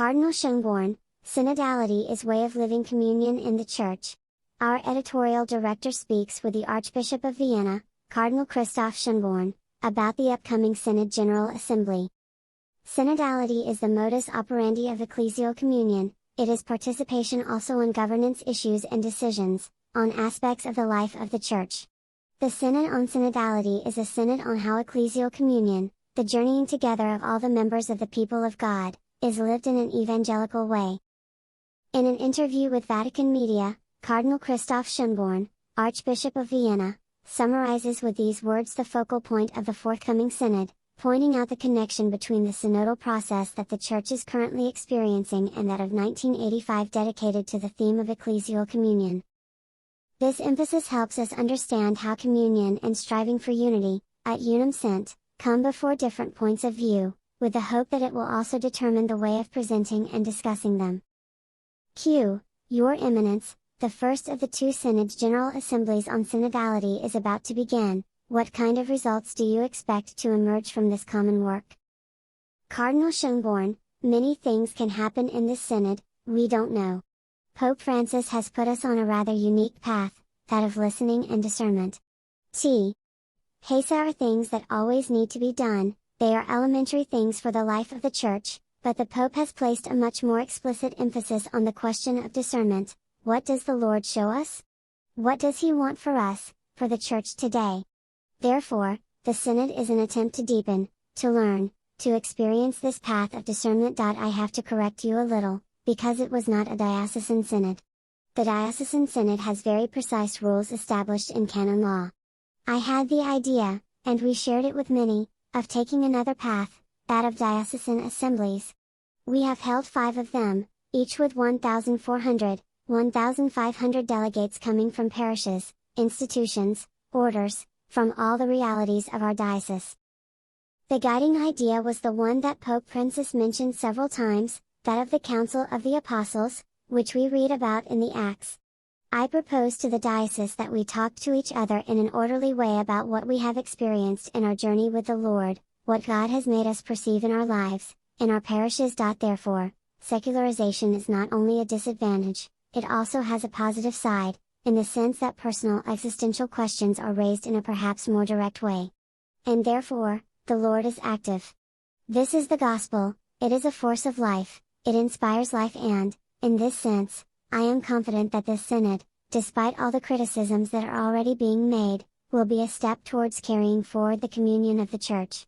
Cardinal Schönborn, Synodality is way of living communion in the Church. Our editorial director speaks with the Archbishop of Vienna, Cardinal Christoph Schönborn, about the upcoming Synod General Assembly. Synodality is the modus operandi of ecclesial communion. It is participation also on governance issues and decisions, on aspects of the life of the Church. The Synod on Synodality is a synod on how ecclesial communion, the journeying together of all the members of the people of God, is lived in an evangelical way. In an interview with Vatican Media, Cardinal Christoph Schönborn, Archbishop of Vienna, summarizes with these words the focal point of the forthcoming synod, pointing out the connection between the synodal process that the Church is currently experiencing and that of 1985 dedicated to the theme of ecclesial communion. This emphasis helps us understand how communion and striving for unity, at unum sint, come before different points of view, with the hope that it will also determine the way of presenting and discussing them. Q. Your Eminence, the first of the two Synods General Assemblies on Synodality is about to begin. What kind of results do you expect to emerge from this common work? Cardinal Schönborn, many things can happen in this synod, we don't know. Pope Francis has put us on a rather unique path, that of listening and discernment. These are things that always need to be done, they are elementary things for the life of the Church, but the Pope has placed a much more explicit emphasis on the question of discernment. What does the Lord show us? What does He want for us, for the Church today? Therefore, the Synod is an attempt to deepen, to learn, to experience this path of discernment. I have to correct you a little, because it was not a diocesan synod. The diocesan synod has very precise rules established in canon law. I had the idea, and we shared it with many, of taking another path, that of diocesan assemblies. We have held 5 of them, each with 1,400, 1,500 delegates coming from parishes, institutions, orders, from all the realities of our diocese. The guiding idea was the one that Pope Francis mentioned several times, that of the Council of the Apostles, which we read about in the Acts. I propose to the diocese that we talk to each other in an orderly way about what we have experienced in our journey with the Lord, what God has made us perceive in our lives, in our parishes. Therefore, secularization is not only a disadvantage, it also has a positive side, in the sense that personal existential questions are raised in a perhaps more direct way. And therefore, the Lord is active. This is the Gospel, it is a force of life, it inspires life and, in this sense, I am confident that this synod, despite all the criticisms that are already being made, will be a step towards carrying forward the communion of the Church.